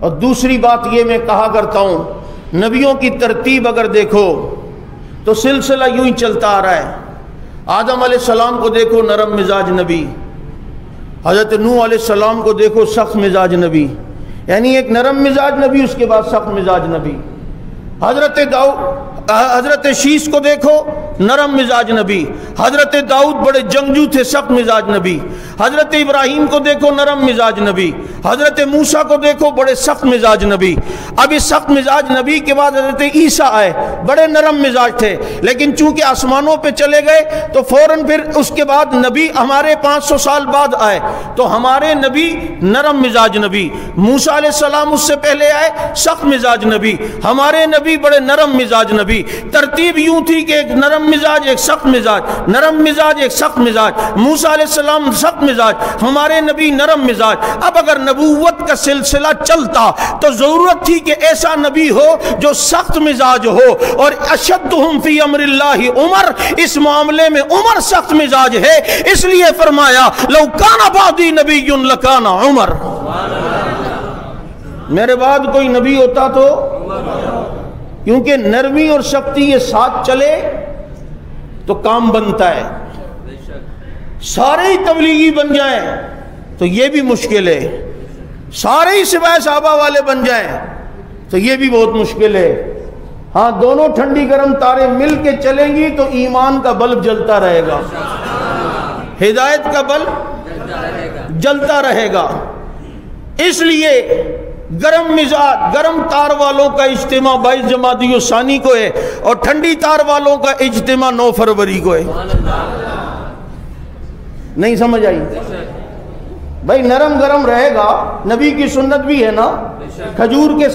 اور دوسری بات یہ میں کہا کرتا ہوں، نبیوں کی ترتیب اگر دیکھو تو سلسلہ یوں ہی چلتا آ رہا ہے۔ آدم علیہ السلام کو دیکھو نرم مزاج نبی، حضرت نوح علیہ السلام کو دیکھو سخت مزاج نبی، یعنی ایک نرم مزاج نبی، اس کے بعد سخت مزاج نبی۔ حضرت شیش کو دیکھو نرم مزاج نبی، حضرت داؤد بڑے جنگجو تھے، سخت مزاج نبی۔ حضرت ابراہیم کو دیکھو نرم مزاج نبی، حضرت موسیٰ کو دیکھو بڑے سخت مزاج نبی۔ اب اس سخت مزاج نبی کے بعد حضرت عیسیٰ آئے، بڑے نرم مزاج تھے، لیکن چونکہ آسمانوں پہ چلے گئے تو فوراً پھر اس کے بعد نبی ہمارے 500 سال بعد آئے، تو ہمارے نبی نرم مزاج نبی۔ موسیٰ علیہ السلام اس سے پہلے آئے، سخت مزاج نبی، ہمارے نبی بڑے نرم مزاج نبی۔ ترتیب یوں تھی کہ ایک نرم مزاج، ایک سخت مزاج، نرم مزاج، ایک سخت مزاج۔ موسیٰ علیہ السلام سخت مزاج، ہمارے نبی نرم مزاج۔ اب اگر نبوت کا سلسلہ چلتا تو ضرورت تھی کہ ایسا نبی ہو جو سخت مزاج ہو، اور اشدہم فی امر اللہ عمر، اس معاملے میں عمر سخت مزاج ہے، اس لیے فرمایا لو کان بعدی نبی لکان عمر، میرے بعد کوئی نبی ہوتا تو، کیونکہ نرمی اور سختی یہ ساتھ چلے تو کام بنتا ہے۔ سارے ہی تبلیغی بن جائیں تو یہ بھی مشکل ہے، سارے ہی سپاہ صحابہ والے بن جائیں تو یہ بھی بہت مشکل ہے۔ ہاں دونوں ٹھنڈی گرم تاریں مل کے چلیں گی تو ایمان کا بلب جلتا رہے گا، ہدایت کا بلب جلتا رہے گا۔ اس لیے گرم مزاج، گرم تار والوں کا اجتماع 22 جمادی الثانی کو ہے، اور ٹھنڈی تار والوں کا اجتماع 9 فروری کو ہے۔ نہیں سمجھ آئی؟ بھائی نرم گرم رہے گا، نبی کی سنت بھی ہے نا، کھجور کے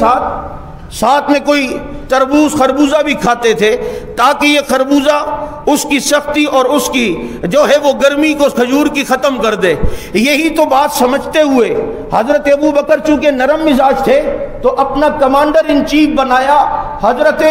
ساتھ میں کوئی تربوز خربوزہ بھی کھاتے تھے تاکہ یہ خربوزہ اس کی سختی اور اس کی جو ہے وہ گرمی کو کھجور کی ختم کر دے۔ یہی تو بات سمجھتے ہوئے حضرت ابو بکر چونکہ نرم مزاج تھے تو اپنا کمانڈر ان چیف بنایا حضرت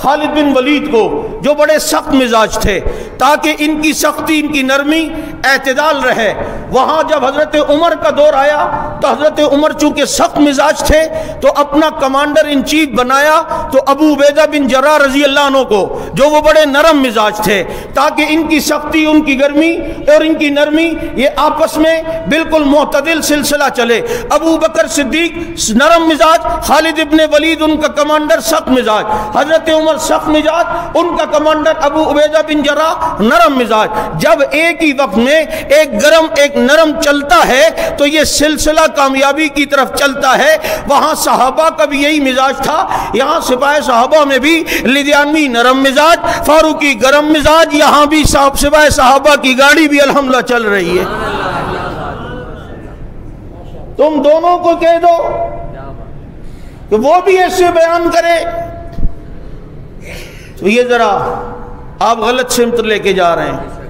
خالد بن ولید کو، جو بڑے سخت مزاج تھے، تاکہ ان کی سختی ان کی نرمی اعتدال رہے۔ وہاں جب حضرت عمر کا دور آیا تو حضرت عمر چونکہ سخت مزاج تھے تو اپنا کمانڈر ان چیف بنایا تو ابو عبیدہ بن جراح رضی اللہ عنہ کو، جو وہ بڑے نرم مزاج تھے، تاکہ ان کی سختی، ان کی گرمی اور ان کی نرمی یہ آپس میں بالکل معتدل سلسلہ چلے۔ ابو بکر صدیق نرم مزاج، خالد ابن ولید ان کا کمانڈر سخت مزاج، حضرت عمر سخت مزاج، ان کا کمانڈر ابو عبیدہ بن جراح نرم مزاج۔ جب ایک ہی وقت میں ایک گرم ایک نرم چلتا ہے تو یہ سلسلہ کامیابی کی طرف چلتا ہے۔ وہاں صحابہ کا بھی یہی مزاج تھا، یہاں سپاہ صحابہ میں بھی لدیانوی نرم مزاج، فاروقی گرم مزاج، یہاں بھی سپاہ صحابہ کی گاڑی بھی الحمدللہ چل رہی ہے۔ تم دونوں کو کہہ دو کہ وہ بھی ایسے بیان کرے تو یہ ذرا آپ غلط سمت لے کے جا رہے ہیں۔